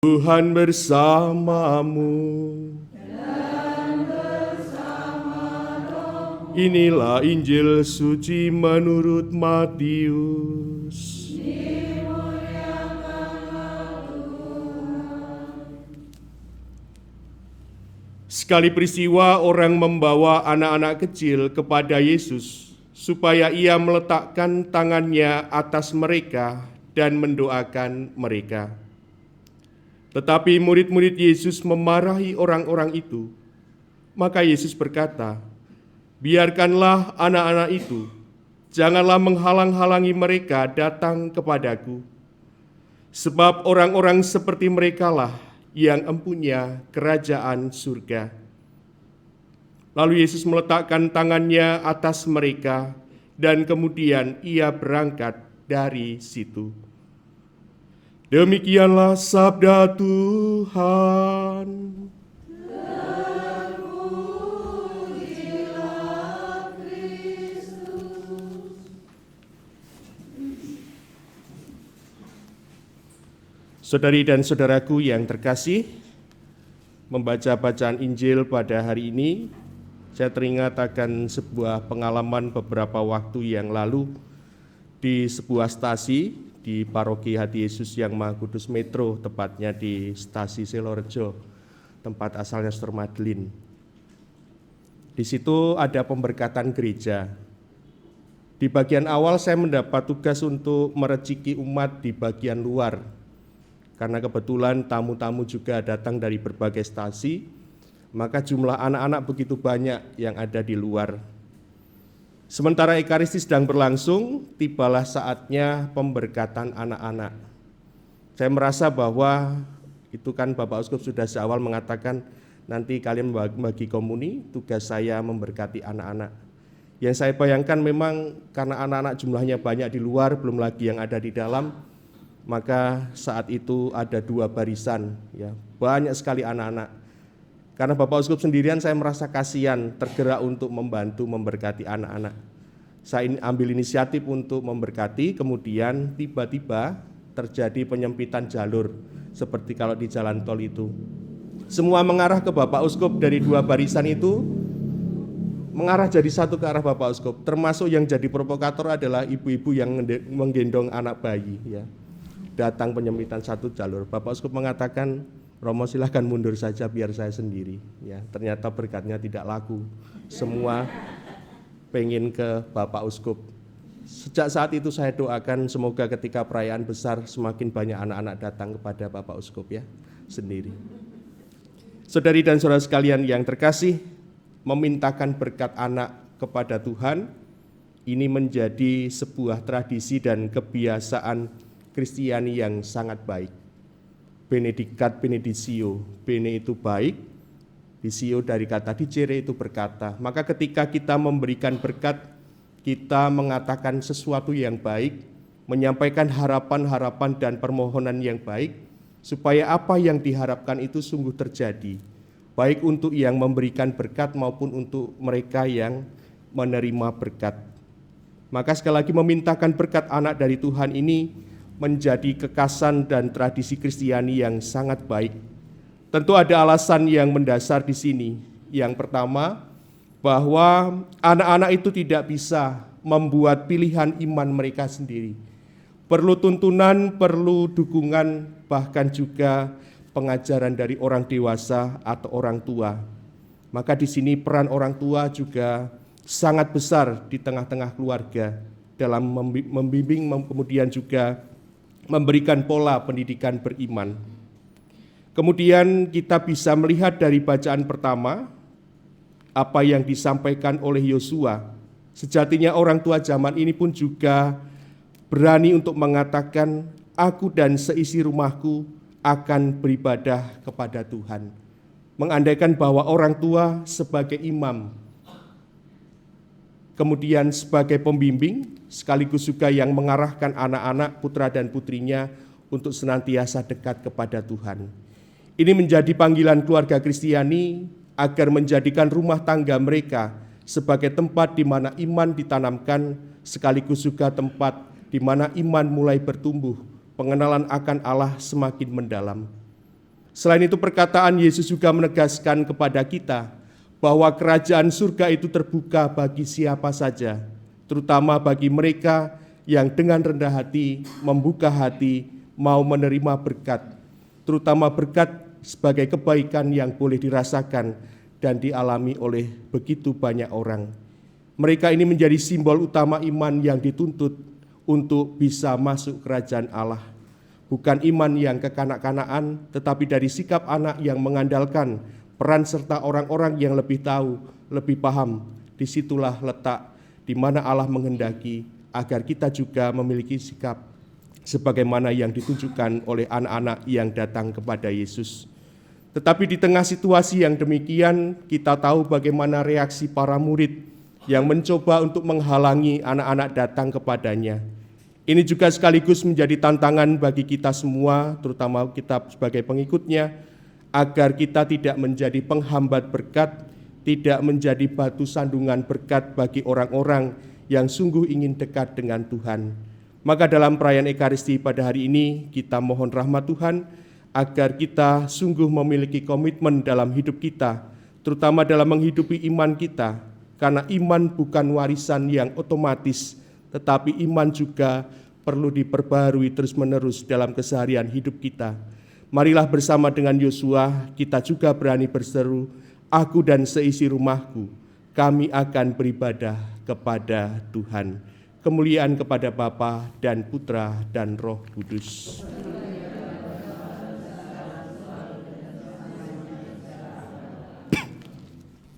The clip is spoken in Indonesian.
Tuhan bersamamu. Inilah Injil suci menurut Matius. Sekali peristiwa orang membawa anak-anak kecil kepada Yesus supaya ia meletakkan tangannya atas mereka dan mendoakan mereka. Tetapi murid-murid Yesus memarahi orang-orang itu. Maka Yesus berkata, "Biarkanlah anak-anak itu, janganlah menghalang-halangi mereka datang kepadaku. Sebab orang-orang seperti merekalah yang empunya kerajaan surga." Lalu Yesus meletakkan tangannya atas mereka dan kemudian ia berangkat dari situ. Demikianlah sabda Tuhan. Terpujilah Kristus. Saudari dan saudaraku yang terkasih, membaca bacaan Injil pada hari ini, saya teringat akan sebuah pengalaman beberapa waktu yang lalu di sebuah stasi di Paroki Hati Yesus yang Maha Kudus Metro, tepatnya di stasi Selorejo, tempat asalnya Suster Madeline. Di situ ada pemberkatan gereja. Di bagian awal saya mendapat tugas untuk mereciki umat di bagian luar, karena kebetulan tamu-tamu juga datang dari berbagai stasi, maka jumlah anak-anak begitu banyak yang ada di luar. Sementara Ekaristi sedang berlangsung, tibalah saatnya pemberkatan anak-anak. Saya merasa bahwa itu kan Bapak Uskup sudah seawal mengatakan nanti kalian bagi komuni, tugas saya memberkati anak-anak. Yang saya bayangkan memang karena anak-anak jumlahnya banyak di luar, belum lagi yang ada di dalam, maka saat itu ada dua barisan, ya, banyak sekali anak-anak. Karena Bapak Uskup sendirian, saya merasa kasihan, tergerak untuk membantu memberkati anak-anak. Saya ambil inisiatif untuk memberkati, kemudian tiba-tiba terjadi penyempitan jalur, seperti kalau di jalan tol itu. Semua mengarah ke Bapak Uskup, dari dua barisan itu mengarah jadi satu ke arah Bapak Uskup. Termasuk yang jadi provokator adalah ibu-ibu yang menggendong anak bayi, ya. Datang penyempitan satu jalur. Bapak Uskup mengatakan, "Romo silahkan mundur saja biar saya sendiri." Ya, ternyata berkatnya tidak laku. Semua pengen ke Bapak Uskup. Sejak saat itu saya doakan semoga ketika perayaan besar semakin banyak anak-anak datang kepada Bapak Uskup, ya, sendiri. Saudari dan saudara sekalian yang terkasih, memintakan berkat anak kepada Tuhan ini menjadi sebuah tradisi dan kebiasaan Kristiani yang sangat baik. Benedicat benedictio, bene itu baik, dicio dari kata dicere itu berkata. Maka ketika kita memberikan berkat, kita mengatakan sesuatu yang baik, menyampaikan harapan-harapan dan permohonan yang baik, supaya apa yang diharapkan itu sungguh terjadi, baik untuk yang memberikan berkat maupun untuk mereka yang menerima berkat. Maka sekali lagi memintakan berkat anak dari Tuhan ini menjadi kekasan dan tradisi Kristiani yang sangat baik. Tentu ada alasan yang mendasar di sini. Yang pertama, bahwa anak-anak itu tidak bisa membuat pilihan iman mereka sendiri. Perlu tuntunan, perlu dukungan, bahkan juga pengajaran dari orang dewasa atau orang tua. Maka di sini peran orang tua juga sangat besar di tengah-tengah keluarga dalam membimbing, kemudian juga memberikan pola pendidikan beriman. Kemudian kita bisa melihat dari bacaan pertama apa yang disampaikan oleh Yosua. Sejatinya orang tua zaman ini pun juga berani untuk mengatakan, "Aku dan seisi rumahku akan beribadah kepada Tuhan." Mengandaikan bahwa orang tua sebagai imam, kemudian sebagai pembimbing, sekaligus juga yang mengarahkan anak-anak putra dan putrinya untuk senantiasa dekat kepada Tuhan. Ini menjadi panggilan keluarga Kristiani agar menjadikan rumah tangga mereka sebagai tempat di mana iman ditanamkan, sekaligus juga tempat di mana iman mulai bertumbuh, pengenalan akan Allah semakin mendalam. Selain itu perkataan Yesus juga menegaskan kepada kita bahwa kerajaan surga itu terbuka bagi siapa saja, terutama bagi mereka yang dengan rendah hati, membuka hati, mau menerima berkat, terutama berkat sebagai kebaikan yang boleh dirasakan dan dialami oleh begitu banyak orang. Mereka ini menjadi simbol utama iman yang dituntut untuk bisa masuk kerajaan Allah. Bukan iman yang kekanak-kanakan, tetapi dari sikap anak yang mengandalkan peran serta orang-orang yang lebih tahu, lebih paham. Disitulah letak di mana Allah menghendaki agar kita juga memiliki sikap sebagaimana yang ditunjukkan oleh anak-anak yang datang kepada Yesus. Tetapi di tengah situasi yang demikian, kita tahu bagaimana reaksi para murid yang mencoba untuk menghalangi anak-anak datang kepadanya. Ini juga sekaligus menjadi tantangan bagi kita semua, terutama kita sebagai pengikutnya, agar kita tidak menjadi penghambat berkat, tidak menjadi batu sandungan berkat bagi orang-orang yang sungguh ingin dekat dengan Tuhan. Maka dalam perayaan Ekaristi pada hari ini, kita mohon rahmat Tuhan, agar kita sungguh memiliki komitmen dalam hidup kita, terutama dalam menghidupi iman kita, karena iman bukan warisan yang otomatis, tetapi iman juga perlu diperbarui terus-menerus dalam keseharian hidup kita. Marilah bersama dengan Yosua kita juga berani berseru, aku dan seisi rumahku, kami akan beribadah kepada Tuhan. Kemuliaan kepada Bapa dan Putra dan Roh Kudus.